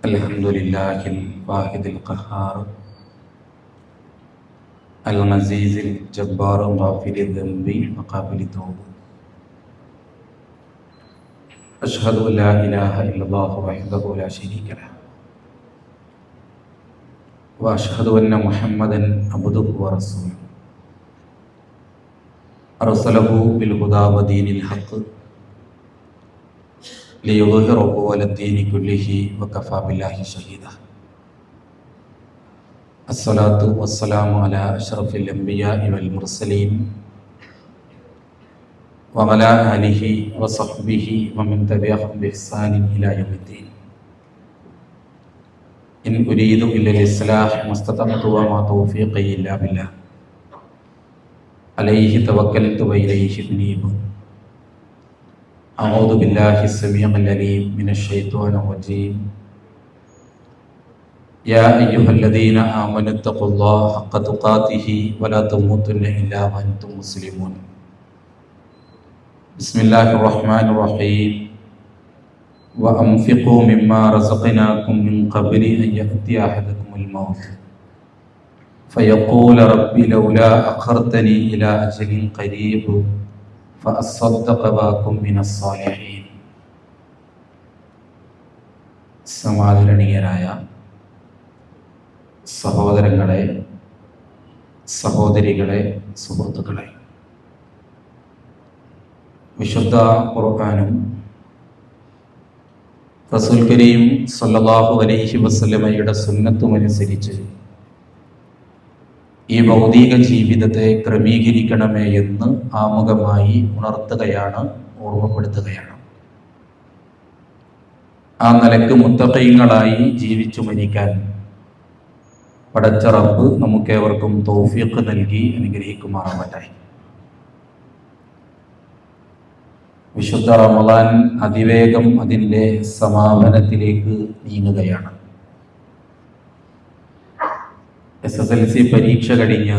الحمد لله الواحد القهار العزيز الجبار غافر الذنب وقابل التوب. أشهد أن لا إله إلا الله وحده لا شريك له وأشهد أن محمدا عبده ورسوله أرسله بالهدى ودين الحق ليظهره على الدين كله وكفى بالله شهيدا. الصلاة والسلام على أشرف الأنبياء والمرسلين وعلى آله وصحبه ومن تبعهم بإحسان إلى يوم الدين. إن أريد إلا الإصلاح ما استطعت وما توفيقي إلا بالله عليه توكلت وإليه أنيب. أعوذ بالله السميع العليم من الشيطان الرجيم. يا أيها الذين آمنوا اتقوا الله حق تقاته ولا تموتن إلا وأنتم مسلمون. بسم الله الرحمن الرحيم. وأنفقوا مما رزقناكم من قبل أن يأتي أحدكم الموت فيقول ربي لولا أخرتني إلى أجل قريب فأصدق وأكن من الصالحين. സമാദരണീയരായ സഹോദരങ്ങളെ, സഹോദരികളെ, സുഹൃത്തുക്കളെ, വിശുദ്ധ ഖുർആനും റസൂൽ കരീം സല്ലല്ലാഹു അലൈഹി വസല്ലമയുടെ സുന്നത്തും അനുസരിച്ച് ഈ ഭൗതിക ജീവിതത്തെ ക്രമീകരിക്കണമേ എന്ന് ആമുഖമായി ഉണർത്തുകയാണ്, ഓർമ്മപ്പെടുത്തുകയാണ്. ആ നിലക്ക് മുത്തഖീങ്ങളായി ജീവിച്ചു മരിക്കാൻ പടച്ച റബ്ബ് നമുക്കേവർക്കും തൗഫീഖ് നൽകി അനുഗ്രഹിക്കുമാറാവട്ടെ. വിശുദ്ധ റമളാൻ അതിവേഗം അതിൻ്റെ സമാപനത്തിലേക്ക് നീങ്ങുകയാണ്. SSLC പരീക്ഷ കഴിഞ്ഞ്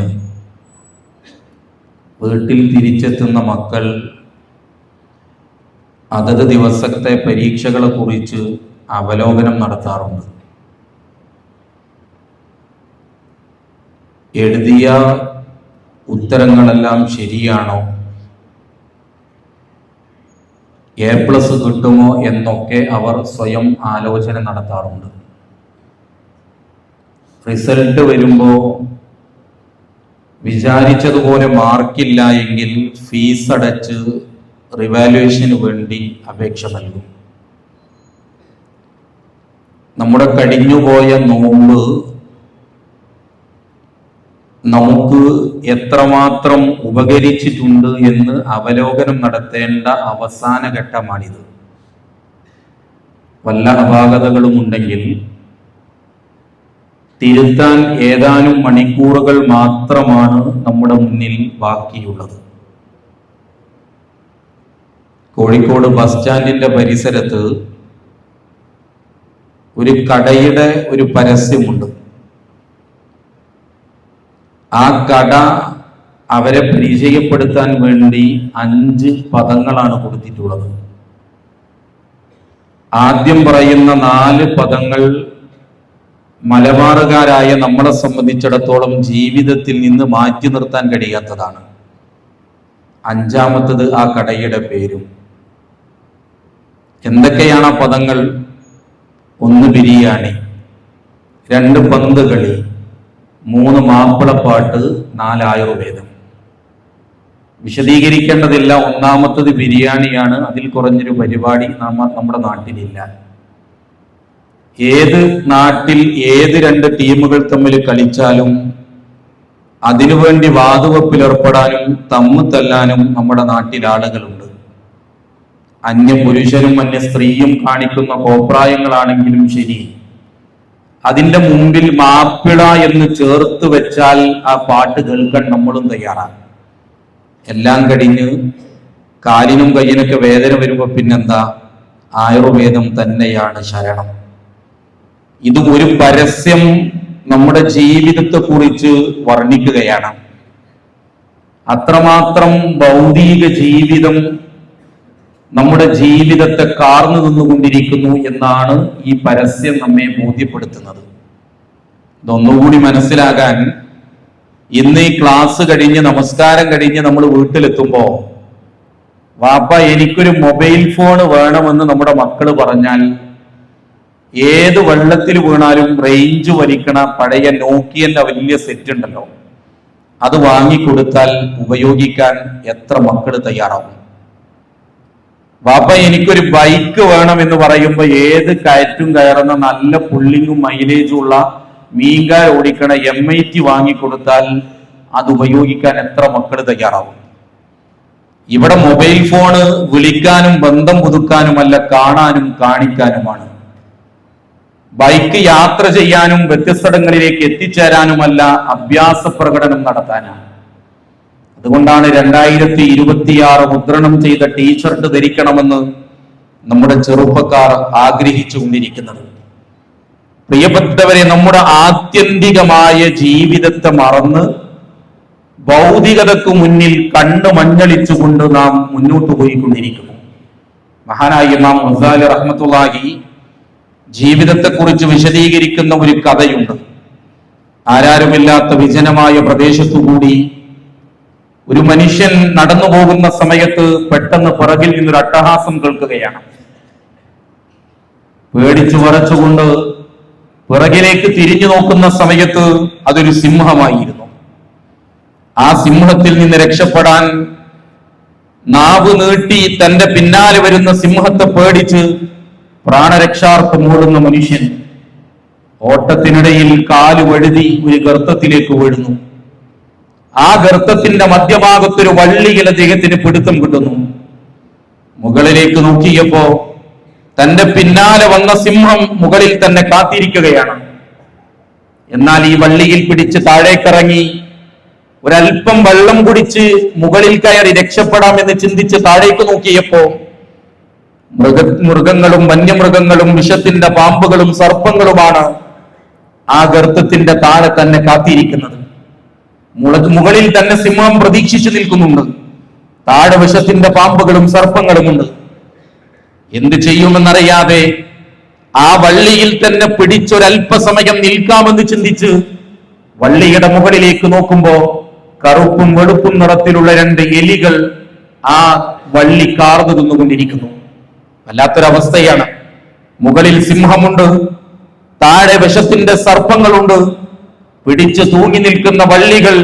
വീട്ടിൽ തിരിച്ചെത്തുന്ന മക്കൾ അതത് ദിവസത്തെ പരീക്ഷകളെ കുറിച്ച് അവലോകനം നടത്താറുണ്ട്. എഴുതിയ ഉത്തരങ്ങളെല്ലാം ശരിയാണോ, A+ കിട്ടുമോ എന്നൊക്കെ അവർ സ്വയം ആലോചന നടത്താറുണ്ട്. റിസൾട്ട് വരുമ്പോൾ വിചാരിച്ചതുപോലെ മാർക്കില്ല എങ്കിൽ ഫീസ് അടച്ച് റിവാലുവേഷന് വേണ്ടി അപേക്ഷ നൽകും. നമ്മുടെ കഴിഞ്ഞുപോയ നോമ്പ് നമുക്ക് എത്രമാത്രം ഉപകരിച്ചിട്ടുണ്ട് എന്ന് അവലോകനം നടത്തേണ്ട അവസാന ഘട്ടമാണിത്. വല്ല അപാകതകളും ഉണ്ടെങ്കിൽ തിരുത്താൻ ഏതാനും മണിക്കൂറുകൾ മാത്രമാണ് നമ്മുടെ മുന്നിൽ ബാക്കിയുള്ളത്. കോഴിക്കോട് ബസ് സ്റ്റാൻഡിന്റെ പരിസരത്ത് ഒരു കടയുടെ ഒരു പരസ്യമുണ്ട്. ആ കട അവരെ പരിചയപ്പെടുത്താൻ വേണ്ടി 5 പദങ്ങളാണ് കൊടുത്തിട്ടുള്ളത്. ആദ്യം പറയുന്ന 4 പദങ്ങൾ മലബാറുകാരായ നമ്മളെ സംബന്ധിച്ചിടത്തോളം ജീവിതത്തിൽ നിന്ന് മാറ്റി നിർത്താൻ കഴിയാത്തതാണ്. 5-മത്തത് ആ കടയുടെ പേരും. എന്തൊക്കെയാണ് ആ പദങ്ങൾ? 1 ബിരിയാണി, 2 പന്ത് കളി, 3 മാപ്പിളപ്പാട്ട്, 4 ആയുർവേദം. വിശദീകരിക്കേണ്ടതില്ല. 1-മത്തത് ബിരിയാണിയാണ്. അതിൽ കുറഞ്ഞൊരു പരിപാടി നമ്മുടെ നാട്ടിലില്ല. ഏത് നാട്ടിൽ ഏത് 2 ടീമുകൾ തമ്മിൽ കളിച്ചാലും അതിനുവേണ്ടി വാതുവെപ്പിലേർപ്പെടാനും തമ്മു തല്ലാനും നമ്മുടെ നാട്ടിൽ ആളുകളുണ്ട്. അന്യ പുരുഷനും അന്യ സ്ത്രീയും കാണിക്കുന്ന കോപ്രായങ്ങളാണെങ്കിലും ശരി, അതിന്റെ മുമ്പിൽ മാപ്പിള എന്ന് ചേർത്ത് വെച്ചാൽ ആ പാട്ട് കേൾക്കാൻ നമ്മളും തയ്യാറാണ്. എല്ലാം കഴിഞ്ഞ് കാലിനും കയ്യിനൊക്കെ വേദന വരുമ്പോ പിന്നെന്താ? ആയുർവേദം തന്നെയാണ് ശരണം. ഇത് ഒരു പരസ്യം നമ്മുടെ ജീവിതത്തെ കുറിച്ച് വർണ്ണിക്കുകയാണ്. അത്രമാത്രം ഭൗതിക ജീവിതം നമ്മുടെ ജീവിതത്തെ കാർന്നു നിന്നുകൊണ്ടിരിക്കുന്നു എന്നാണ് ഈ പരസ്യം നമ്മെ ബോധ്യപ്പെടുത്തുന്നത്. ഇതൊന്നുകൂടി മനസ്സിലാകാൻ, ഇന്ന് ഈ ക്ലാസ് കഴിഞ്ഞ് നമസ്കാരം കഴിഞ്ഞ് നമ്മൾ വീട്ടിലെത്തുമ്പോ വാപ്പ എനിക്കൊരു മൊബൈൽ ഫോൺ വേണമെന്ന് നമ്മുടെ മക്കള് പറഞ്ഞാൽ ഏത് വെള്ളത്തിൽ വീണാലും റേഞ്ച് വലിക്കണ പഴയ നോക്കിയന്റെ വലിയ സെറ്റ് ഉണ്ടല്ലോ, അത് വാങ്ങിക്കൊടുത്താൽ ഉപയോഗിക്കാൻ എത്ര മക്കള് തയ്യാറാവും? വാപ്പ എനിക്കൊരു ബൈക്ക് വേണം എന്ന് പറയുമ്പോൾ ഏത് കയറ്റും കയറുന്ന നല്ല പുള്ളിങ്ങും മൈലേജും ഉള്ള മീൻകാർ ഓടിക്കണ MIT വാങ്ങിക്കൊടുത്താൽ അത് ഉപയോഗിക്കാൻ എത്ര മക്കള് തയ്യാറാവും? ഇവിടെ മൊബൈൽ ഫോണ് വിളിക്കാനും ബന്ധം പുതുക്കാനുമല്ല, കാണാനും കാണിക്കാനുമാണ്. ബൈക്ക് യാത്ര ചെയ്യാനും വ്യത്യസ്തടങ്ങളിലേക്ക് എത്തിച്ചേരാനുമല്ല, അഭ്യാസ പ്രകടനം നടത്താനാണ്. അതുകൊണ്ടാണ് 2026 മുദ്രണം ചെയ്ത ടീഷർട്ട് ധരിക്കണമെന്ന് നമ്മുടെ ചെറുപ്പക്കാർ ആഗ്രഹിച്ചുകൊണ്ടിരിക്കുന്നത്. പ്രിയപ്പെട്ടവരെ, നമ്മുടെ ആത്യന്തികമായ ജീവിതത്തെ മറന്ന് ഭൗതികതയ്ക്ക് മുന്നിൽ കണ്ണ് മഞ്ഞളിച്ചുകൊണ്ട് നാം മുന്നോട്ട് പോയിക്കൊണ്ടിരിക്കുന്നു. മഹാനായ ഇമാം ഗസാലി റഹ്മത്തുള്ളാഹി ജീവിതത്തെക്കുറിച്ച് വിശദീകരിക്കുന്ന ഒരു കഥയുണ്ട്. ആരാരുമില്ലാത്ത വിജനമായ പ്രദേശത്തുകൂടി ഒരു മനുഷ്യൻ നടന്നു പോകുന്ന സമയത്ത് പെട്ടെന്ന് പിറകിൽ നിന്നൊരു അട്ടഹാസം കേൾക്കുകയാണ്. പേടിച്ചു വരച്ചുകൊണ്ട് പിറകിലേക്ക് തിരിഞ്ഞു നോക്കുന്ന സമയത്ത് അതൊരു സിംഹമായിരുന്നു. ആ സിംഹത്തിൽ നിന്ന് രക്ഷപ്പെടാൻ നാവ് നീട്ടി തന്റെ പിന്നാലെ വരുന്ന സിംഹത്തെ പേടിച്ച് പ്രാണരക്ഷാർത്ഥം ഓടുന്ന മനുഷ്യൻ ഓട്ടത്തിനിടയിൽ കാല് വഴുതി ഒരു ഗർത്തത്തിലേക്ക് വീഴുന്നു. ആ ഗർത്തത്തിന്റെ മധ്യഭാഗത്തൊരു വള്ളിയില ദേഹത്തിന് പിടുത്തം കിട്ടുന്നു. മുകളിലേക്ക് നോക്കിയപ്പോ തന്റെ പിന്നാലെ വന്ന സിംഹം മുകളിൽ തന്നെ കാത്തിരിക്കുകയാണ്. എന്നാൽ ഈ വള്ളിയിൽ പിടിച്ച് താഴേക്കിറങ്ങി ഒരൽപ്പം വെള്ളം കുടിച്ച് മുകളിൽ കയറി രക്ഷപ്പെടാമെന്ന് ചിന്തിച്ച് താഴേക്ക് നോക്കിയപ്പോ മൃഗങ്ങളും വന്യമൃഗങ്ങളും വിഷത്തിന്റെ പാമ്പുകളും സർപ്പങ്ങളുമാണ് ആ ഗർത്തത്തിന്റെ താഴെ തന്നെ കാത്തിരിക്കുന്നത്. മുകളിൽ തന്നെ സിംഹം പ്രതീക്ഷിച്ചു നിൽക്കുന്നുണ്ട്, താഴെ വിഷത്തിന്റെ പാമ്പുകളും സർപ്പങ്ങളുമുണ്ട്. എന്ത് ചെയ്യുമെന്നറിയാതെ ആ വള്ളിയിൽ തന്നെ പിടിച്ചൊരൽപ്പസമയം നിൽക്കാമെന്ന് ചിന്തിച്ച് വള്ളിയുടെ മുകളിലേക്ക് നോക്കുമ്പോ കറുപ്പും വെളുപ്പും നിറത്തിലുള്ള 2 എലികൾ ആ വള്ളി കാർന്നു തിന്നുകൊണ്ടിരിക്കുന്നു. വല്ലാത്തൊരവസ്ഥയാണ്. മുകളിൽ സിംഹമുണ്ട്, താഴെ വിഷത്തിന്റെ സർപ്പങ്ങളുണ്ട്. പിടിച്ചു തൂങ്ങി നിൽക്കുന്ന വള്ളികൾ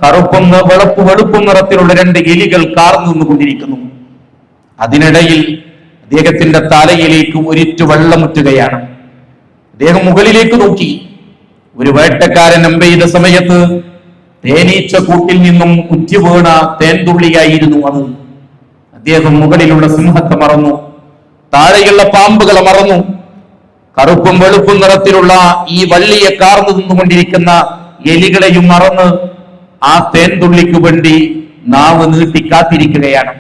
കറുപ്പും വെളുപ്പും നിറത്തിലുള്ള 2 എലികൾ കാർന്നു നിന്നുകൊണ്ടിരിക്കുന്നു. അതിനിടയിൽ അദ്ദേഹത്തിന്റെ തലയിലേക്ക് ഒരിറ്റു വെള്ളമുറ്റുകയാണ്. അദ്ദേഹം മുകളിലേക്ക് നോക്കി. ഒരു വേട്ടക്കാരൻ അമ്പെയ്ത സമയത്ത് തേനീച്ച കൂട്ടിൽ നിന്നും ഉറ്റുവീണ തേൻതുള്ളിയായിരുന്നു അത്. അദ്ദേഹം മുകളിലുള്ള സിംഹത്തെ മറന്നു, താഴെയുള്ള പാമ്പുകളെ മറന്നു. കറുപ്പും വെളുപ്പും നിറത്തിലുള്ള ഈ വള്ളിയെ കാർന്നു നിന്നുകൊണ്ടിരിക്കുന്ന എലികളെയും മറന്ന് ആ തേൻതുള്ളിക്ക് വേണ്ടി നാവ് നീട്ടി കാത്തിരിക്കുകയാണ്.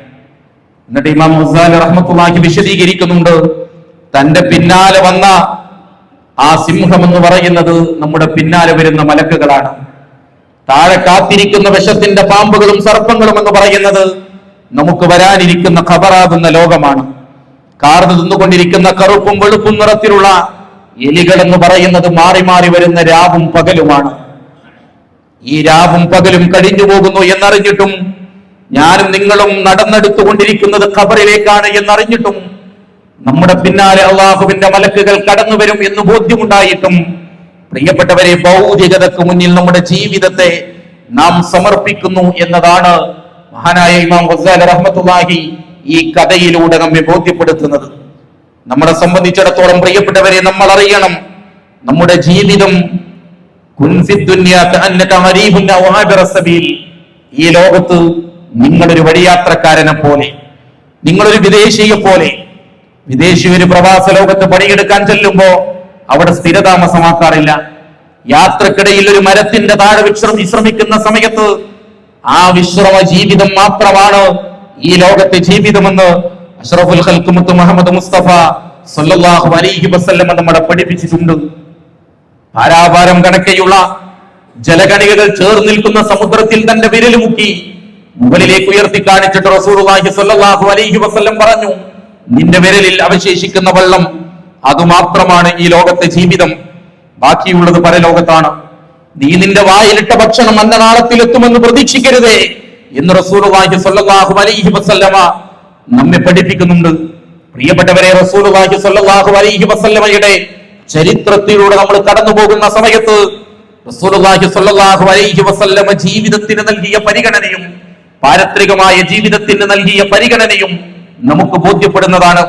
എന്നിട്ട് ഇമാം ഗസാലി റഹ്മത്തുള്ളാഹി വിശദീകരിക്കുന്നുണ്ട്, തന്റെ പിന്നാലെ വന്ന ആ സിംഹം എന്ന് പറയുന്നത് നമ്മുടെ പിന്നാലെ വരുന്ന മലക്കുകളാണ്. താഴെ കാത്തിരിക്കുന്ന വിഷത്തിന്റെ പാമ്പുകളും സർപ്പങ്ങളും എന്ന് പറയുന്നത് നമുക്ക് വരാനിരിക്കുന്ന ഖബറാകുന്ന ലോകമാണ്. കാർന്നു തിന്നുകൊണ്ടിരിക്കുന്ന കറുപ്പും വെളുപ്പും നിറത്തിലുള്ള എലികൾ എന്ന് പറയുന്നത് മാറി മാറി വരുന്ന രാവും പകലുമാണ്. ഈ രാവും പകലും കഴിഞ്ഞു പോകുന്നു എന്നറിഞ്ഞിട്ടും, ഞാനും നിങ്ങളും നടന്നെടുത്തുകൊണ്ടിരിക്കുന്നത് ഖബറിലേക്കാണ് എന്നറിഞ്ഞിട്ടും, നമ്മുടെ പിന്നാലെ അള്ളാഹുവിന്റെ മലക്കുകൾ കടന്നു വരും എന്ന് ബോധ്യമുണ്ടായിട്ടും, പ്രിയപ്പെട്ടവരെ, ഭൗതികതയ്ക്ക് മുന്നിൽ നമ്മുടെ ജീവിതത്തെ നാം സമർപ്പിക്കുന്നു എന്നതാണ് മഹാനായ ഇമാം ഗസാലി റഹ്മത്തുള്ളാഹി ഈ കഥയിലൂടെ നമ്മെ ബോധ്യപ്പെടുത്തുന്നത്. നമ്മളെ സംബന്ധിച്ചിടത്തോളം പ്രിയപ്പെട്ടവരെ, നമ്മൾ അറിയണം, നമ്മുടെ ജീവിതം ഈ ലോകത്ത് നിങ്ങളൊരു വഴിയാത്രക്കാരനെ പോലെ, നിങ്ങളൊരു വിദേശിയെ പോലെ. വിദേശി ഒരു പ്രവാസ ലോകത്ത് പണിയെടുക്കാൻ ചെല്ലുമ്പോ അവിടെ സ്ഥിരതാമസമാക്കാറില്ല. യാത്രക്കിടയിൽ ഒരു മരത്തിന്റെ താഴെ വിശ്രമിക്കുന്ന സമയത്ത് ആ വിശ്രമ ജീവിതം മാത്രമാണ് ഈ ലോകത്തെ ജീവിതമെന്ന് അഷ്റഫുൽ ഖൽഖ് മുത്ത് മുഹമ്മദ് മുസ്തഫ സല്ലല്ലാഹു അലൈഹി വസല്ലം നമ്മളെ പഠിപ്പിച്ചിട്ടുണ്ട്. പാരാപാരം കണക്കെയുള്ള ജലകണികകൾ ചേർന്ന് നിൽക്കുന്ന സമുദ്രത്തിൽ തന്റെ വിരൽ മുക്കി മുകളിലേക്ക് ഉയർത്തി കാണിച്ചിട്ട് റസൂലുള്ളാഹി സ്വല്ലല്ലാഹു അലൈഹി വസല്ലം പറഞ്ഞു, നിന്റെ വിരലിൽ അവശേഷിക്കുന്ന വെള്ളം അതുമാത്രമാണ് ഈ ലോകത്തെ ജീവിതം, ബാക്കിയുള്ളത് പരലോകത്താണ്. നീ നിന്റെ വായിലിട്ട ഭക്ഷണം അന്നനാളത്തിലെത്തുമെന്ന് പ്രതീക്ഷിക്കരുതേ എന്ന് റസൂലുള്ളാഹി സ്വല്ലല്ലാഹു അലൈഹി വസല്ലമ നമ്മെ പഠിപ്പിക്കുന്നുണ്ട്. പ്രിയപ്പെട്ടവരെ, റസൂലുള്ളാഹി സ്വല്ലല്ലാഹു അലൈഹി വസല്ലമയുടെ ചരിത്രത്തിലൂടെ നമ്മൾ കടന്നു പോകുന്ന സമയത്ത് റസൂലുള്ളാഹി സ്വല്ലല്ലാഹു അലൈഹി വസല്ലമ ജീവിതത്തിന് നൽകിയ പരിഗണനയും പാരത്രികമായ ജീവിതത്തിന് നൽകിയ പരിഗണനയും നമുക്ക് ബോധ്യപ്പെടുന്നതാണ്.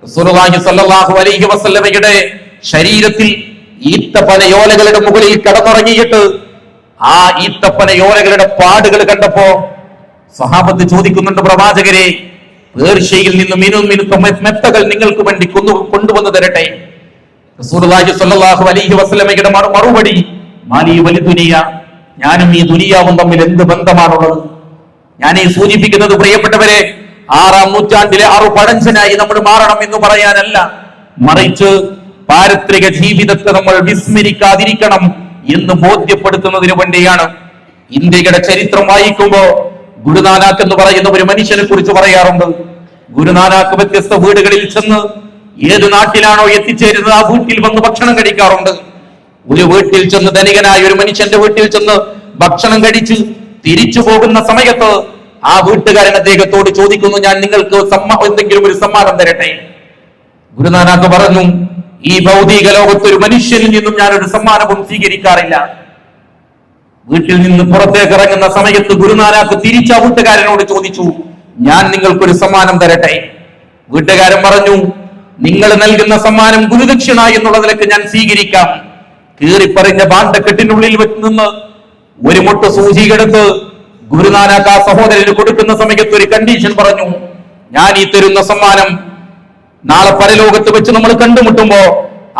റസൂലുള്ളാഹി സ്വല്ലല്ലാഹു അലൈഹി വസല്ലമയുടെ ശരീരത്തിൽ ഈത്തപ്പനയോലകളുടെ മുകളിൽ കടന്നുറങ്ങിയിട്ട് ആ ഈത്തപ്പനയോലകളുടെ പാടുകൾ കണ്ടപ്പോ സഹാബത്ത് ചോദിക്കുന്നുണ്ട്, പ്രവാചകരെ, പേർഷ്യയിൽ നിന്ന് മിനുത്ത മെത്തകൾ നിങ്ങൾക്ക് വേണ്ടി കൊണ്ടുവന്നു തരട്ടെ. റസൂലുള്ളാഹി സ്വല്ലല്ലാഹു അലൈഹി വസല്ലമയുടെ മറുപടി, മാലി വലി ദുനിയ, ഞാനും ഈ ദുനിയാവും തമ്മിൽ എന്ത് ബന്ധമാണുള്ളത്? ഞാൻ ഈ സൂചിപ്പിക്കുന്നത്, പ്രിയപ്പെട്ടവരെ, 6-ാം നൂറ്റാണ്ടിലെ 6 പഴഞ്ചനായി നമ്മൾ മാറണം എന്ന് പറയാനല്ല, മറിച്ച് പാരത്രിക ജീവിതത്തെ നമ്മൾ വിസ്മരിക്കാതിരിക്കണം എന്ന് ബോധ്യപ്പെടുത്തുന്നതിന് വേണ്ടിയാണ്. ഇന്ത്യയുടെ ചരിത്രം വായിക്കുമ്പോ ഗുരുനാനാക്ക് എന്ന് പറയുന്ന ഒരു മനുഷ്യനെ കുറിച്ച് പറയാറുണ്ട്. ഗുരുനാനാക്ക് വ്യത്യസ്ത വീടുകളിൽ ചെന്ന് ഏത് നാട്ടിലാണോ എത്തിച്ചേരുന്നത് ആ വീട്ടിൽ വന്ന് ഭക്ഷണം കഴിക്കാറുണ്ട്. ഒരു വീട്ടിൽ ചെന്ന്, ധനികനായ ഒരു മനുഷ്യന്റെ വീട്ടിൽ ചെന്ന് ഭക്ഷണം കഴിച്ച് തിരിച്ചു പോകുന്ന സമയത്ത് ആ വീട്ടുകാരൻ അദ്ദേഹത്തോട് ചോദിക്കുന്നു, ഞാൻ നിങ്ങൾക്ക് എന്തെങ്കിലും ഒരു സമ്മാനം തരട്ടെ? ഗുരുനാനാക്ക് പറഞ്ഞു, ഈ ഭൗതിക ലോകത്ത് ഒരു മനുഷ്യനിൽ നിന്നും ഞാനൊരു സമ്മാനവും സ്വീകരിക്കാറില്ല. വീട്ടിൽ നിന്ന് പുറത്തേക്ക് ഇറങ്ങുന്ന സമയത്ത് ഗുരുനാനാക്ക് തിരിച്ച വീട്ടുകാരനോട് ചോദിച്ചു, ഞാൻ നിങ്ങൾക്കൊരു സമ്മാനം തരട്ടെ? വീട്ടുകാരൻ പറഞ്ഞു, നിങ്ങൾ നൽകുന്ന സമ്മാനം ഗുരുദക്ഷിണ എന്നുള്ള നിലക്ക് ഞാൻ സ്വീകരിക്കാം. കീറിപ്പറിഞ്ഞ ഭാണ്ഡക്കെട്ടിനുള്ളിൽ നിന്ന് ഒരു മുട്ട സൂചി എടുത്ത് ഗുരുനാനാക്ക് ആ സഹോദരന് കൊടുക്കുന്ന സമയത്ത് ഒരു കണ്ടീഷൻ പറഞ്ഞു, ഞാൻ ഈ തരുന്ന സമ്മാനം നാളെ പരലോകത്ത് വെച്ച് നമ്മൾ കണ്ടുമുട്ടുമ്പോ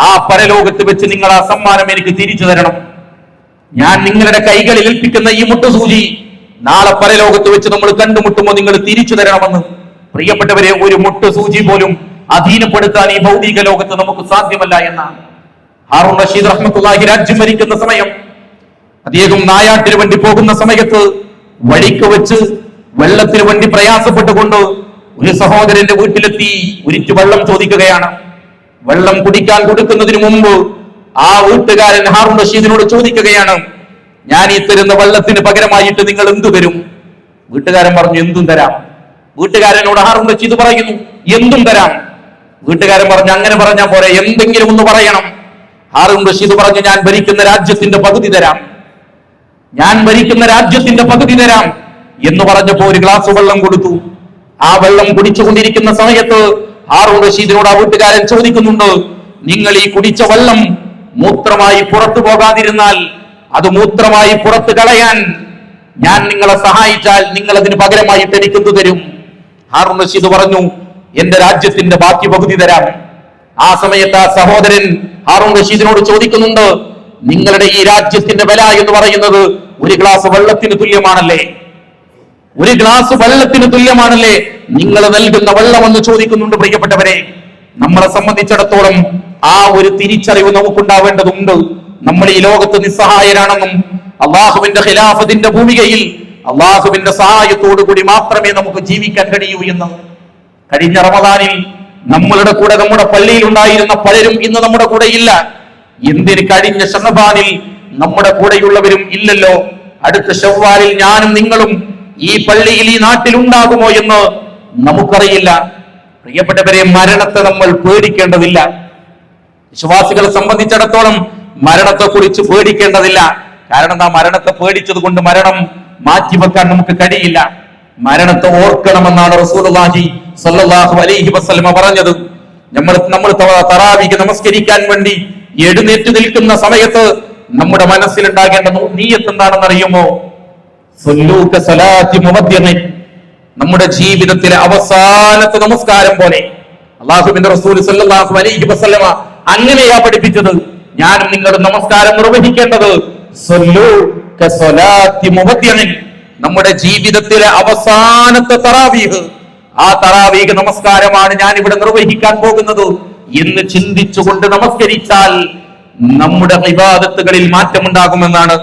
ആ പരലോകത്ത് വെച്ച് നിങ്ങൾ ആ സമ്മാനം എനിക്ക് തിരിച്ചു തരണം. ഞാൻ നിങ്ങളുടെ കൈകളിൽ ഏൽപ്പിക്കുന്ന ഈ മുട്ടുസൂചി നാളെ പരലോകത്ത് വെച്ച് നമ്മൾ കണ്ടുമുട്ടുമ്പോൾ നിങ്ങൾ തിരിച്ചു തരണമെന്ന്. പ്രിയപ്പെട്ടവരെ, ഒരു മുട്ടുസൂചി പോലും അധീനപ്പെടുത്താൻ ഈ ഭൗതിക ലോകത്ത് നമുക്ക് സാധ്യമല്ല എന്നാണ്. ഹാറൂൺ റഷീദ് റഹ്മത്തുള്ളാഹി രാജ്യം ഭരിക്കുന്ന സമയം, അദ്ദേഹം നായാട്ടിന് വേണ്ടി പോകുന്ന സമയത്ത് വഴിക്ക് വെച്ച് വെള്ളത്തിന് വേണ്ടി പ്രയാസപ്പെട്ടുകൊണ്ട് ഒരു സഹോദരന്റെ വീട്ടിലെത്തി ഒരിറ്റു വെള്ളം ചോദിക്കുകയാണ്. വെള്ളം കുടിക്കാൻ കൊടുക്കുന്നതിന് മുമ്പ് ആ വീട്ടുകാരൻ ഹാറൂൺ റഷീദിനോട് ചോദിക്കുകയാണ്, ഞാൻ ഈ തരുന്ന വെള്ളത്തിന് പകരമായിട്ട് നിങ്ങൾ എന്തു തരും? വീട്ടുകാരൻ പറഞ്ഞു, എന്തും തരാം. വീട്ടുകാരനോട് ഹാറൂൺ റഷീദ് പറയുന്നു, എന്തും തരാം. വീട്ടുകാരൻ പറഞ്ഞു, അങ്ങനെ പറഞ്ഞാൽ പോരെ, എന്തെങ്കിലും ഒന്ന് പറയണം. ഹാറൂൺ റഷീദ് പറഞ്ഞു, ഞാൻ ഭരിക്കുന്ന രാജ്യത്തിന്റെ പകുതി തരാം, ഞാൻ ഭരിക്കുന്ന രാജ്യത്തിന്റെ പകുതി തരാം എന്ന് പറഞ്ഞപ്പോ ഒരു ഗ്ലാസ് വെള്ളം കൊടുത്തു. ആ വെള്ളം കുടിച്ചുകൊണ്ടിരിക്കുന്ന സമയത്ത് ഹാറൂൺ റഷീദിനോട് ആ വീട്ടുകാരൻ ചോദിക്കുന്നുണ്ട്, നിങ്ങൾ ഈ കുടിച്ച വെള്ളം മൂത്രമായി പുറത്തു പോകാതിരുന്നാൽ, അത് മൂത്രമായി പുറത്ത് കളയാൻ ഞാൻ നിങ്ങളെ സഹായിച്ചാൽ നിങ്ങൾ അതിന് പകരമായിട്ട് എനിക്കെന്തു തരും? ഹാറൂൺ റഷീദ് പറഞ്ഞു, എന്റെ രാജ്യത്തിന്റെ ബാക്കി പകുതി തരാം. ആ സമയത്ത് ആ സഹോദരൻ ഹാറൂൺ റഷീദിനോട് ചോദിക്കുന്നുണ്ട്, നിങ്ങളുടെ ഈ രാജ്യത്തിന്റെ വില എന്ന് പറയുന്നത് ഒരു ഗ്ലാസ് വെള്ളത്തിന് തുല്യമാണല്ലേ? ഒരു ഗ്ലാസ് വെള്ളത്തിന് തുല്യമാണല്ലേ നിങ്ങൾ നൽകുന്ന വെള്ളമെന്ന് ചോദിക്കുന്നുണ്ട്. പ്രിയപ്പെട്ടവരെ, നമ്മളെ സംബന്ധിച്ചിടത്തോളം ആ ഒരു തിരിച്ചറിവ് നമുക്കുണ്ടാവേണ്ടതുണ്ട്. നമ്മൾ ഈ ലോകത്ത് നിസ്സഹായരാണെന്നും അള്ളാഹുവിന്റെ ഖിലാഫത്തിന്റെ ഭൂമികയിൽ അള്ളാഹുവിന്റെ സഹായത്തോടു കൂടി മാത്രമേ നമുക്ക് ജീവിക്കാൻ കഴിയൂ എന്ന്. കഴിഞ്ഞ റമദാനിൽ നമ്മളുടെ കൂടെ നമ്മുടെ പള്ളിയിൽ ഉണ്ടായിരുന്ന പലരും ഇന്ന് നമ്മുടെ കൂടെ ഇല്ല. എന്തിന് കഴിഞ്ഞ ശഅബാനിൽ നമ്മുടെ കൂടെയുള്ളവരും ഇല്ലല്ലോ? അടുത്ത ശവ്വാലിൽ ഞാനും നിങ്ങളും ഈ പള്ളിയിൽ ഈ നാട്ടിൽ ഉണ്ടാകുമോ എന്ന് നമുക്കറിയില്ല. പ്രിയപ്പെട്ടവരെ, മരണത്തെ നമ്മൾ പേടിക്കേണ്ടതില്ല. വിശ്വാസികളെ സംബന്ധിച്ചിടത്തോളം മരണത്തെ കുറിച്ച് പേടിക്കേണ്ടതില്ല. കാരണം ആ മരണത്തെ പേടിച്ചത് കൊണ്ട് മരണം മാറ്റിവെക്കാൻ നമുക്ക് കഴിയില്ല. മരണത്തെ ഓർക്കണമെന്നാണ് റസൂലുള്ളാഹി സ്വല്ലല്ലാഹു അലൈഹി വസല്ലമ പറഞ്ഞത്. നമ്മൾ തറാവീഹ് നമസ്കരിക്കാൻ വേണ്ടി എഴുന്നേറ്റ് നിൽക്കുന്ന സമയത്ത് നമ്മുടെ മനസ്സിലുണ്ടാകേണ്ട നിയ്യത്ത് എന്താണെന്ന് അറിയുമോ? സല്ലൂക സലാത്തി മുവദ്ദിഇൻ, നമ്മുടെ ജീവിതത്തിലെ അവസാനത്തെ നമസ്കാരം പോലെ. അല്ലാഹുവിന്റെ റസൂൽ സല്ലല്ലാഹു അലൈഹി വസല്ലമ അങ്ങനെയാ പഠിപ്പിച്ചത്. ഞാനും നിങ്ങളുടെ നമസ്കാരം നിർവഹിക്കേണ്ടത് സല്ലൂക സലാത്തി മുവദ്ദിഇൻ, നമ്മുടെ ജീവിതത്തിലെ അവസാനത്തെ തറാവീഹ്, ആ തറാവീഹ് നമസ്കാരമാണ് ഞാൻ ഇവിടെ നിർവഹിക്കാൻ പോകുന്നത് എന്ന് ചിന്തിച്ചുകൊണ്ട് നമസ്കരിച്ചാൽ നമ്മുടെ ഇബാദത്തുകളിൽ മാറ്റമുണ്ടാകുമെന്നാണ്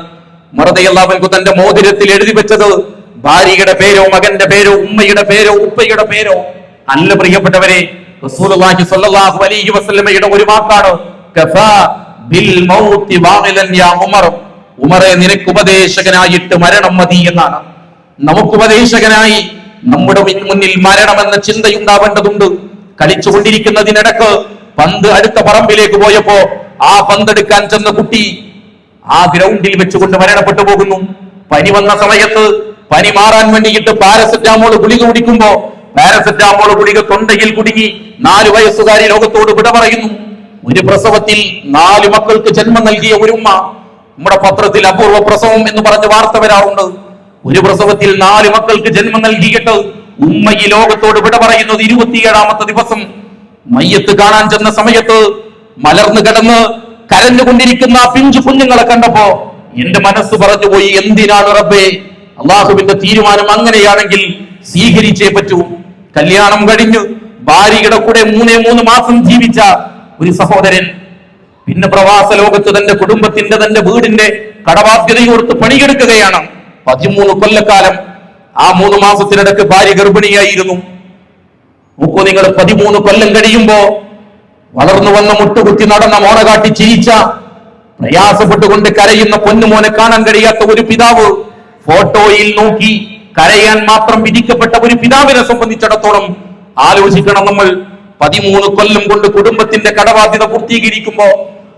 റളിയല്ലാഹു അൻഹു തന്റെ മോതിരത്തിൽ എഴുതി വെച്ചത്. ഭാര്യയുടെ പേരോ മകന്റെ പേരോ ഉമ്മയുടെ പേരോ ഉപ്പയുടെ പേരോ അല്ല പ്രിയപ്പെട്ടവരെ. റസൂലുള്ളാഹി സ്വല്ലല്ലാഹു അലൈഹി വസല്ലമയുടെ ഒരു വാക്കാണ്, കഫാ ബിൽ മൗതി വാഇലൻ യാ ഉമർ. ഉമറെ, നിനക്ക് ഉപദേശകനായിട്ട് മരണം മതി എന്നാണ്. നമുക്ക് ഉപദേശകനായി നമ്മുടെ മുന്നിൽ മരണമെന്ന ചിന്തയുണ്ടാവേണ്ടതുണ്ട്. കളിച്ചുകൊണ്ടിരിക്കുന്നതിനിടക്ക് പന്ത് അടുത്ത പറമ്പിലേക്ക് പോയപ്പോ ആ പന്തെടുക്കാൻ ചെന്ന കുട്ടി ആ ഗ്രൗണ്ടിൽ വെച്ചുകൊണ്ട് മരണപ്പെട്ടു പോകുന്നു. പനി വന്ന സമയത്ത് പനി മാറാൻ വേണ്ടിയിട്ട് പാരസെറ്റാമോൾ ഗുളിക കുടിക്കുമ്പോ പാരസെറ്റാമോൾ ഗുളിക തൊണ്ടയിൽ കുടുങ്ങി 4 വയസ്സുകാരി ലോകത്തോട് വിട പറയുന്നു. ഒരു പ്രസവത്തിൽ 4 മക്കൾക്ക് ജന്മം നൽകിയ ഒരു ഉമ്മ. നമ്മുടെ പത്രത്തിൽ അപൂർവ പ്രസവം എന്ന് പറഞ്ഞ് വാർത്ത വരാറുണ്ട്. ഒരു പ്രസവത്തിൽ 4 മക്കൾക്ക് ജന്മം നൽകിയിട്ട് ഉമ്മ ഈ ലോകത്തോട് വിട പറയുന്നത് 27ാമത്തെ ദിവസം. മയ്യത്ത് കാണാൻ ചെന്ന സമയത്ത് മലർന്നു കിടന്ന് കരഞ്ഞുകൊണ്ടിരിക്കുന്ന ആ പിഞ്ചു കുഞ്ഞുങ്ങളെ കണ്ടപ്പോ എന്റെ മനസ്സ് പറഞ്ഞുപോയി, എന്തിനാണ് റബ്ബേ, അള്ളാഹുവിന്റെ തീരുമാനം അങ്ങനെയാണെങ്കിൽ സ്വീകരിച്ചേ പറ്റൂ. കല്യാണം കഴിഞ്ഞ് ഭാര്യയുടെ കൂടെ 3 മാസം ജീവിച്ച ഒരു സഹോദരൻ പിന്നെ പ്രവാസ ലോകത്ത് തന്റെ കുടുംബത്തിന്റെ തന്റെ വീടിന്റെ കടബാധ്യതയോർത്ത് പണിയെടുക്കുകയാണ്. 13 കൊല്ലക്കാലം. ആ 3 മാസത്തിനിടയ്ക്ക് ഭാര്യ ഗർഭിണിയായിരുന്നു. നോക്കൂ നിങ്ങൾ, 13 കൊല്ലം കഴിയുമ്പോ വളർന്നു വന്ന മുട്ടുകുത്തി നടന്ന മോണകാട്ടി ചിരിച്ച പ്രയാസപ്പെട്ടുകൊണ്ട് കരയുന്ന പൊന്നുമോനെ കാണാൻ കഴിയാത്ത ഒരു പിതാവ് ഫോട്ടോയിൽ നോക്കി കരയാൻ മാത്രം വിധിക്കപ്പെട്ട ഒരു പിതാവിനെ സംബന്ധിച്ചിടത്തോളം ആലോചിക്കണം നമ്മൾ. 13 കൊല്ലം കൊണ്ട് കുടുംബത്തിന്റെ കടബാധ്യത പൂർത്തീകരിക്കുമ്പോ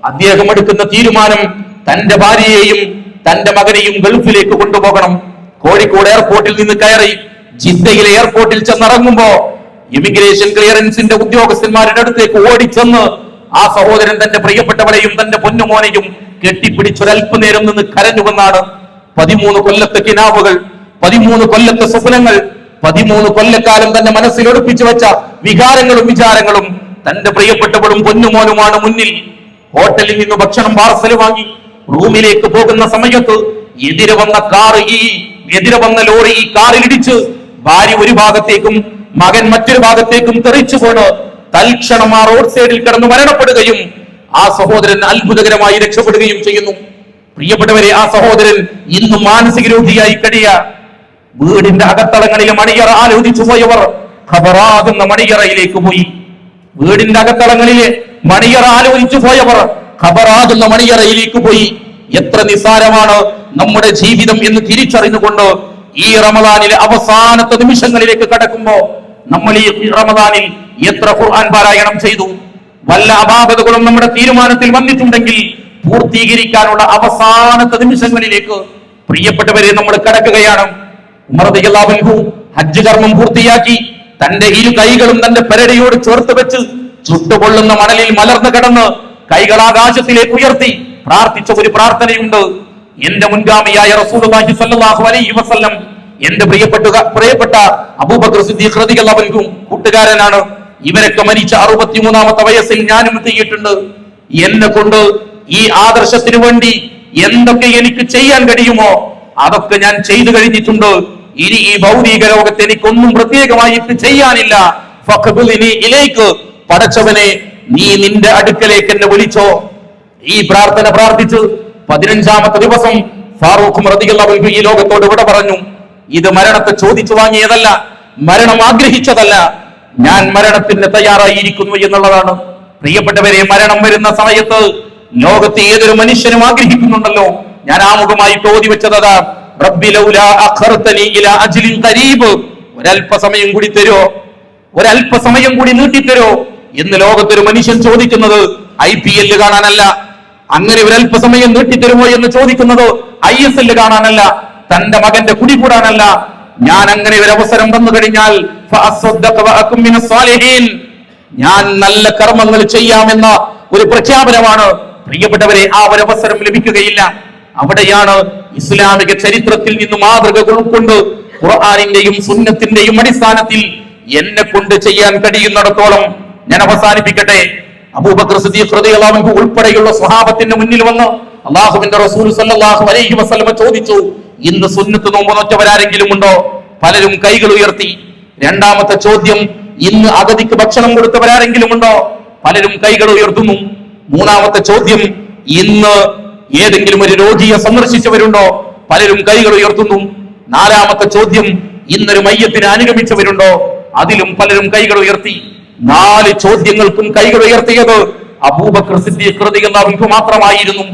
അദ്ദേഹം എടുക്കുന്ന തീരുമാനം തന്റെ ഭാര്യയെയും തന്റെ മകനെയും ഗൾഫിലേക്ക് കൊണ്ടുപോകണം. കോഴിക്കോട് എയർപോർട്ടിൽ നിന്ന് കയറി ജിദ്ദയിലെ എയർപോർട്ടിൽ ചെന്നിറങ്ങുമ്പോ ഇമിഗ്രേഷൻ ക്ലിയറൻസിന്റെ ഉദ്യോഗസ്ഥന്മാരുടെ അടുത്തേക്ക് ഓടിച്ചെന്ന് ആ സഹോദരൻ തന്റെ പ്രിയപ്പെട്ടവരെയും തന്റെ പൊന്നുമോനെയും കെട്ടിപ്പിടിച്ചൊരൽപ്പനേരം നിന്ന് കരഞ്ഞുവെന്നാണ്. 13 കൊല്ലത്തെ കിനാവുകൾ, 13 കൊല്ലത്തെ സ്വപ്നങ്ങൾ, 13 കൊല്ലക്കാലം തന്റെ മനസ്സിൽ ഒളിപ്പിച്ചു വെച്ച വികാരങ്ങളും വിചാരങ്ങളും തന്റെ പ്രിയപ്പെട്ടവളും പൊന്നുമോനുമാണ് മുന്നിൽ. ഹോട്ടലിൽ നിന്ന് ഭക്ഷണം പാർസൽ വാങ്ങി റൂമിലേക്ക് പോകുന്ന സമയത്ത് എതിരെ വന്ന ലോറി ഈ കാറിൽ ഇടിച്ച് ഭാര്യ ഒരു ഭാഗത്തേക്കും മകൻ മറ്റൊരു ഭാഗത്തേക്കും തെറിച്ചു പോണ് തൽക്ഷണം ആ റോഡ് സൈഡിൽ കിടന്ന് മരണപ്പെടുകയും ആ സഹോദരൻ അത്ഭുതകരമായി രക്ഷപ്പെടുകയും ചെയ്യുന്നു. പ്രിയപ്പെട്ടവരെ, ആ സഹോദരൻ ഇന്ന് മാനസിക രോഗിയായി കഴിയ. വീടിന്റെ അകത്തളങ്ങളിലെ മണിയറ ആലോചിച്ചു പോയവർ ഖബറാകുന്ന മണിയറയിലേക്ക് പോയി. വീടിന്റെ അകത്തളങ്ങളിലെ മണിയറ ആലോചിച്ചു പോയവർ ഖബറാകുന്ന മണിയറയിലേക്ക് പോയി. എത്ര നിസ്സാരമാണ് നമ്മുടെ ജീവിതം എന്ന് തിരിച്ചറിഞ്ഞുകൊണ്ട് ഈ റമദാനിലെ അവസാനത്തെ നിമിഷങ്ങളിലേക്ക് കടക്കുമ്പോ നമ്മൾ ഈ റമദാനിൽ എത്ര ഖുർആൻ പാരായണം ചെയ്തു? വല്ല അപാകതകളും നമ്മുടെ തീരുമാനത്തിൽ വന്നിട്ടുണ്ടെങ്കിൽ പൂർത്തീകരിക്കാനുള്ള അവസാനത്തെ നിമിഷങ്ങളിലേക്ക് പ്രിയപ്പെട്ടവരെ നമ്മൾ കടക്കുകയാണ്. ഉമർ റളിയല്ലാഹു അൻഹു ഹജ്ജ് കർമ്മം പൂർത്തിയാക്കി തന്റെ 2 കൈകളും തന്റെ പെരടിയോട് ചേർത്ത് വെച്ച് ചുട്ടുകൊള്ളുന്ന മണലിൽ മലർന്നു കിടന്ന് കൈകൾ ആകാശത്തിലേക്ക് ഉയർത്തി പ്രാർത്ഥിച്ച ഒരു പ്രാർത്ഥനയുണ്ട്. എന്റെ മുൻഗാമിയായ റസൂലുള്ളാഹി സ്വല്ലല്ലാഹു അലൈഹി വസല്ലം എന്റെ പ്രിയപ്പെട്ട അബൂബക്കർ സിദ്ദീഖ് റളിയല്ലാഹു അൻഹു കൂട്ടുകാരനാണ്. ഇവരൊക്കെ മരിച്ച 63ാമത്തെ വയസ്സിൽ ഞാനും എത്തിയിട്ടുണ്ട്. എന്നെ കൊണ്ട് ഈ ആദർശത്തിന് വേണ്ടി എന്തൊക്കെ എനിക്ക് ചെയ്യാൻ കഴിയുമോ അതൊക്കെ ഞാൻ ചെയ്തു കഴിഞ്ഞിട്ടുണ്ട്. ഇനി ഈ ഭൗതിക ലോകത്ത് എനിക്കൊന്നും പ്രത്യേകമായിട്ട് ചെയ്യാനില്ല. ഫഖ്ബിൽനി ഇലൈക്ക്, പടച്ചവനെ നീ നിന്റെ അടുക്കലേക്ക് എന്നെ വിളിച്ചോ. ഈ പ്രാർത്ഥന പ്രാർത്ഥിച്ച് 15ാമത്തെ ദിവസം ഫാറൂഖ് റളിയല്ലാഹു അൻഹു ഈ ലോകത്തോട് വിട പറഞ്ഞു. ഇത് മരണത്തെ ചോദിച്ചു വാങ്ങിയതല്ല, മരണം ആഗ്രഹിച്ചതല്ല, ഞാൻ മരണത്തിന് തയ്യാറായിരിക്കുന്നു എന്നുള്ളതാണ്. പ്രിയപ്പെട്ടവരെ, മരണം വരുന്ന സമയത്ത് ലോകത്ത് ഏതൊരു മനുഷ്യനും ആഗ്രഹിക്കുന്നുണ്ടല്ലോ. ഞാൻ ആമുഖമായിട്ട് ഓതി വെച്ചതാ, റബ്ബി ലൗലാ അഖർതനി ഇലാ അജ്ലിൻ ഖരീബ്, ഒരല്പസമയം കൂടി തരോ, ഒരല്പസമയം കൂടി നീട്ടിത്തരോ എന്ന് ലോകത്തൊരു മനുഷ്യൻ ചോദിക്കുന്നത് IPL കാണാനല്ല, അങ്ങനെ ഒരല്പസമയം നീട്ടിത്തരുമോ എന്ന് ചോദിക്കുന്നത് ISL കാണാനല്ല, തന്റെ മകന്റെ കുടി കൂടാനല്ല. ഞാൻ അങ്ങനെ ഒരു അവസരം വന്നു കഴിഞ്ഞാൽ ഞാൻ നല്ല കർമ്മങ്ങൾ ചെയ്യാമെന്ന ഒരു പ്രഖ്യാപനമാണ്. പ്രിയപ്പെട്ടവരെ, ആ ഒരു അവസരം ലഭിക്കുകയില്ല. അവിടെയാണ് ഇസ്ലാമിക ചരിത്രത്തിൽ നിന്ന് മാതൃകകൾ ഉൾക്കൊണ്ട് ഖുർആനിന്റെയും സുന്നത്തിന്റെയും അടിസ്ഥാനത്തിൽ എന്നെ കൊണ്ട് ചെയ്യാൻ കഴിയുന്നിടത്തോളം ഞാൻ അവസാനിപ്പിക്കട്ടെ. അബൂബക്കർ സിദ്ദീഖ് റളിയല്ലാഹു അൻഹു ഉൾപ്പെടെയുള്ള സ്വഹാബത്തിന്റെ മുന്നിൽ വന്ന് അല്ലാഹുവിന്റെ റസൂൽ സല്ലല്ലാഹു അലൈഹി വസല്ലം ചോദിച്ചു, ഇന്ന് സുന്നത്ത് നോമ്പ് നോറ്റവരാരെങ്കിലും ഉണ്ടോ? പലരും കൈകൾ ഉയർത്തി. രണ്ടാമത്തെ ചോദ്യം, ഇന്ന് അഗതിക്ക് ഭക്ഷണം കൊടുത്തവരാരെങ്കിലും ഉണ്ടോ? പലരും കൈകൾ ഉയർത്തുന്നു. മൂന്നാമത്തെ ചോദ്യം, ഇന്ന് ഏതെങ്കിലും ഒരു രോഗിയെ സന്ദർശിച്ചവരുണ്ടോ? പലരും കൈകൾ ഉയർത്തുന്നു. നാലാമത്തെ ചോദ്യം, ഇന്നൊരു മയ്യത്തിനെ അനുഗമിച്ചവരുണ്ടോ? അതിലും പലരും കൈകൾ ഉയർത്തി. 4 ചോദ്യങ്ങൾക്കും കൈകൾ ഉയർത്തിയത് അബൂബക്കർ സിദ്ദീഖ് റളിയല്ലാഹു മാത്രമായിരുന്നു.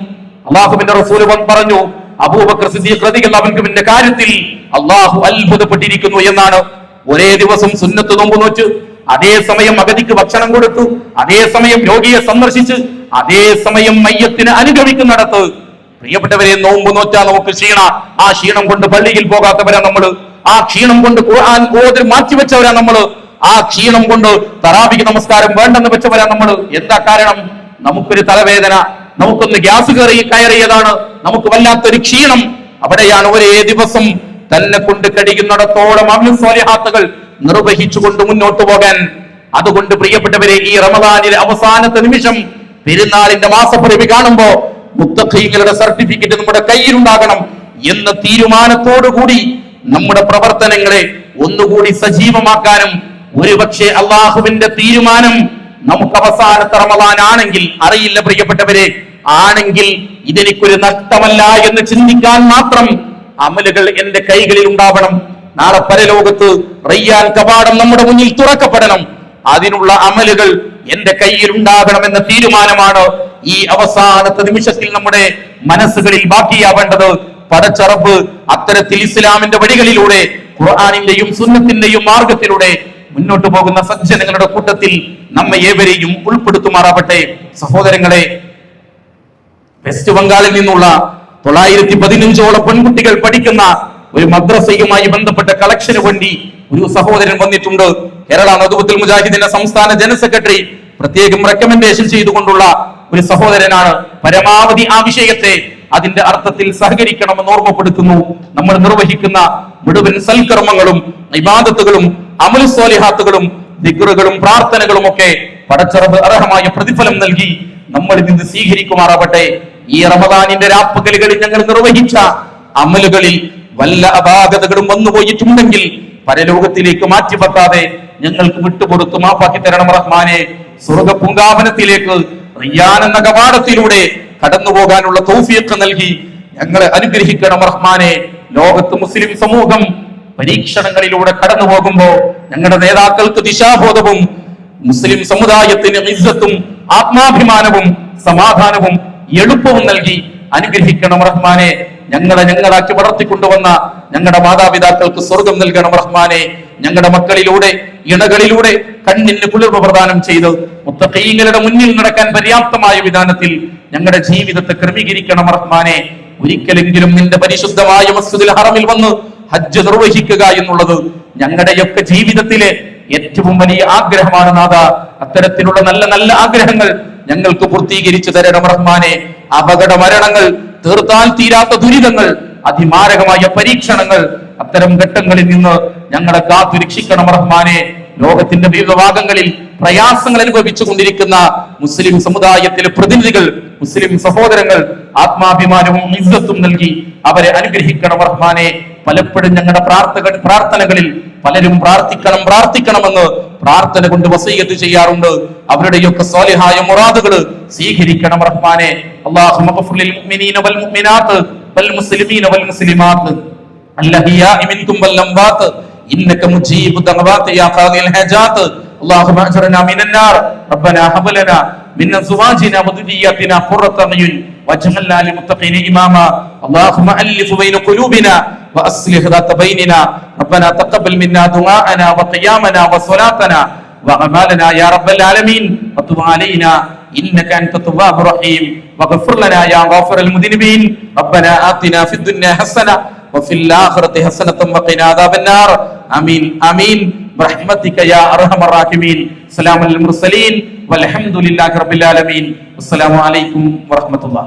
അള്ളാഹുവിന്റെ റസൂൽ പറഞ്ഞു, അബൂബക്കർ സിദ്ദീഖ് റളിയല്ലാഹുവിന്റെ കാര്യത്തിൽ അള്ളാഹു അത്ഭുതപ്പെട്ടിരിക്കുന്നു എന്നാണ്. ഒരേ ദിവസം സുന്നത്ത് നോമ്പ് നോറ്റ്, അതേസമയം അഗതിക്ക് ഭക്ഷണം കൊടുത്തു, അതേസമയം രോഗിയെ സന്ദർശിച്ച്, അതേസമയം മയ്യത്തിന് അനുഗമിക്കുന്നിടത്ത്, പ്രിയപ്പെട്ടവരെ, നോമ്പ് നോറ്റാ നമുക്ക് ആ ക്ഷീണം കൊണ്ട് പള്ളിയിൽ പോകാത്തവരാ നമ്മള്, ആ ക്ഷീണം കൊണ്ട് ഖുർആൻ ഓതി മാറ്റിവെച്ചവരാ നമ്മള്, ആ ക്ഷീണം കൊണ്ട് തറാബിഹ് നമസ്കാരം വേണ്ടെന്ന് വെച്ചവരാ നമ്മള്. എന്താ കാരണം? നമുക്കൊരു തലവേദന, നമുക്കൊന്ന് ഗ്യാസ് കയറിയതാണ്, നമുക്ക് വല്ലാത്തൊരു ക്ഷീണം. അവിടെയാണ് ഒരേ ദിവസം തന്നെ കൊണ്ട് കഴിയുന്നിടത്തോളം അമലുസ്വാലിഹാത്തുകൾ നിർവഹിച്ചുകൊണ്ട് മുന്നോട്ട് പോകാൻ. അതുകൊണ്ട് പ്രിയപ്പെട്ടവരെ, ഈ റമദാനിലെ അവസാനത്തെ നിമിഷം പെരുന്നാളിന്റെ മാസപ്പിറവി കാണുമ്പോ മുത്തഖീങ്ങളുടെ സർട്ടിഫിക്കറ്റ് നമ്മുടെ കയ്യിലുണ്ടാകണം എന്ന തീരുമാനത്തോടുകൂടി നമ്മുടെ പ്രവർത്തനങ്ങളെ ഒന്നുകൂടി സജീവമാക്കാനും, ഒരുപക്ഷെ അള്ളാഹുവിന്റെ തീരുമാനം നമുക്ക് അവസാനത്തെ റമദാൻ ആണെങ്കിൽ, അറിയില്ല പ്രിയപ്പെട്ടവരെ, ആണെങ്കിൽ ഇതെനിക്കൊരു നഷ്ടമല്ല എന്ന് ചിന്തിക്കാൻ മാത്രം അമലുകൾ എന്റെ കൈകളിൽ ഉണ്ടാവണം. നാളെ പരലോകത്ത് റയ്യാൻ കവാടം നമ്മുടെ മുന്നിൽ തുറക്കപ്പെടണം. അതിനുള്ള അമലുകൾ എന്റെ കയ്യിൽ ഉണ്ടാകണമെന്ന തീരുമാനമാണ് ഈ അവസാനത്തെ നിമിഷത്തിൽ നമ്മുടെ മനസ്സുകളിൽ ബാക്കിയാവേണ്ടത്. പടച്ച റബ്ബ് അത്തരത്തിൽ ഇസ്ലാമിന്റെ വഴികളിലൂടെ, ഖുർആനിന്റെയും സുന്നത്തിന്റെയും മാർഗത്തിലൂടെ മുന്നോട്ട് പോകുന്ന സജ്ജനങ്ങളുടെ കൂട്ടത്തിൽ നമ്മെ ഏവരെയും ഉൾപ്പെടുത്തുമാറാവട്ടെ. സഹോദരങ്ങളെ, വെസ്റ്റ് ബംഗാളിൽ നിന്നുള്ള 915ഓളം പെൺകുട്ടികൾ പഠിക്കുന്ന ഒരു മദ്രസയുമായി ബന്ധപ്പെട്ട കളക്ഷന് വേണ്ടി ഒരു സഹോദരൻ വന്നിട്ടുണ്ട്. കേരള നദുവത്തുൽ മുജാഹിദിന്റെ സംസ്ഥാന ജനറൽ സെക്രട്ടറി പ്രത്യേകം റെക്കമെൻഡേഷൻ ചെയ്തുകൊണ്ടുള്ള ഒരു സഹോദരനാണ്. പരമാവധി ആ വിഷയത്തെ അതിന്റെ അർത്ഥത്തിൽ സഹകരിക്കണമെന്ന് ഓർമ്മപ്പെടുത്തുന്നു. നമ്മൾ നിർവഹിക്കുന്ന മുഴുവൻ സൽക്കർമ്മങ്ങളും ഇബാദത്തുകളും അമലുസ്വാലിഹാത്തുകളും ദിക്റുകളും പ്രാർത്ഥനകളും ഒക്കെ പടച്ച റബ്ബ് അർഹമായ പ്രതിഫലം നൽകി നമ്മളിൽ നിന്ന് സ്വീകരിക്കുമാറാവട്ടെ. ഈ റമദാനിന്റെ രാപ്പകലുകളിൽ ഞങ്ങൾ നിർവഹിച്ച അമലുകളിൽ വല്ല അപാകതകളും വന്നുപോയിട്ടുണ്ടെങ്കിൽ പരലോകത്തിലേക്ക് മാറ്റിവെക്കാതെ ഞങ്ങൾക്ക് വിട്ടുകൊടുത്ത് മാപ്പാക്കി തരണം റഹ്മാനെ. സ്വർഗ പൂങ്കാവനത്തിലേക്ക് റിയാൻ എന്ന കവാടത്തിലൂടെ കടന്നു പോകാനുള്ള തൗഫീഖ് നൽകി ഞങ്ങളെ അനുഗ്രഹിക്കണം റഹ്മാനെ. ലോകത്ത് മുസ്ലിം സമൂഹം പരീക്ഷണങ്ങളിലൂടെ കടന്നു പോകുമ്പോ ഞങ്ങളുടെ നേതാക്കൾക്ക് ദിശാബോധവും മുസ്ലിം സമുദായത്തിന് ഇസ്സത്തും ആത്മാഭിമാനവും സമാധാനവും എളുപ്പവും നൽകി അനുഗ്രഹിക്കണം റഹ്മാനെ. ഞങ്ങളാക്കി വളർത്തിക്കൊണ്ടുവന്ന ഞങ്ങളുടെ മാതാപിതാക്കൾക്ക് സ്വർഗം നൽകണം റഹ്മാനെ. ഞങ്ങളുടെ മക്കളിലൂടെ ഇണകളിലൂടെ കണ്ണിന് കുളിർമ പ്രദാനം ചെയ്ത് മുത്തഖീങ്ങളുടെ മുന്നിൽ നടക്കാൻ പര്യാപ്തമായ വിധാനത്തിൽ ഞങ്ങളുടെ ജീവിതത്തെ ക്രമീകരിക്കണം റഹ്മാനെ. ഒരിക്കലെങ്കിലും നിന്റെ പരിശുദ്ധമായ മസ്ജിദുൽ ഹറമിൽ വന്ന് ഹജ്ജ് നിർവഹിക്കുക എന്നുള്ളത് ഞങ്ങളുടെയൊക്കെ ജീവിതത്തിലെ ഏറ്റവും വലിയ ആഗ്രഹമാണ് നാഥ. അത്തരത്തിലുള്ള നല്ല നല്ല ആഗ്രഹങ്ങൾ ഞങ്ങൾക്ക് പൂർത്തീകരിച്ചു തരണം റഹ്മാനെ. അപകട മരണങ്ങൾ, തീർത്താൽ തീരാത്ത ദുരിതങ്ങൾ, അതിമാരകമായ പരീക്ഷണങ്ങൾ, അത്തരം ഘട്ടങ്ങളിൽ നിന്ന് ഞങ്ങളെ കാത്തു രക്ഷിക്കണം റഹ്മാനെ. ലോകത്തിന്റെ വിവിധ ഭാഗങ്ങളിൽ പ്രയാസങ്ങൾ അനുഭവിച്ചു കൊണ്ടിരിക്കുന്ന മുസ്ലിം സമുദായത്തിലെ പ്രതിനിധികൾ, മുസ്ലിം സഹോദരങ്ങൾ ആത്മാഭിമാനവും ഇസ്സത്തും നൽകി അവരെ അനുഗ്രഹിക്കണം റഹ്മാനെ. പലപ്പോഴും ഞങ്ങളുടെ പ്രാർത്ഥനകളിൽ പലരും പ്രാർത്ഥിക്കണമെന്ന് പ്രാർത്ഥന കൊണ്ട് വസീയത്ത് ചെയ്യാറുണ്ട്. അവരുടെയൊക്കെ സ്വാലിഹായ മുറാദുകൾ സ്വീകരിക്കണം റഹ്മാനെ. അല്ലാഹുമ്മ ഗ്ഫിർ ലിൽ മുഅ്മിനീന വൽ മുഅ്മിനാത്ത് വൽ മുസ്ലിമീന വൽ മുസ്ലിമാത്ത് അൽഹയാഇ മിൻകും വൽ അംവാത്ത് ഇന്നക മുജീബു ദഅവാതി യാ ഖാദിൽ ഹജാത്ത്. അല്ലാഹുമ്മ അജ്റനാ മിനൻ നാർ റബ്ബനാ ഹബ് ലനാ മിൻ അസ്വാജിനാ വദുരിയത്തിനാ ഖുറത അയ്യുൻ വജ്അൽനാ ലിൽ മുത്തഖീന ഇമാമാ. അല്ലാഹുമ്മ അല്ലിഫ് ബൈന ഖുലൂബിനാ وأصلح ذات بيننا ربنا تقبل منا دعاءنا وقيامنا وصلاتنا وأعمالنا يا رب العالمين وتب علينا إنك أنت التواب الرحيم واغفر لنا يا غافر المذنبين ربنا آتنا في الدنيا حسنة وفي الآخرة حسنة وقنا عذاب النار آمين آمين برحمتك يا أرحم الراحمين. سلام المرسلين والحمد لله رب العالمين. السلام عليكم ورحمة الله.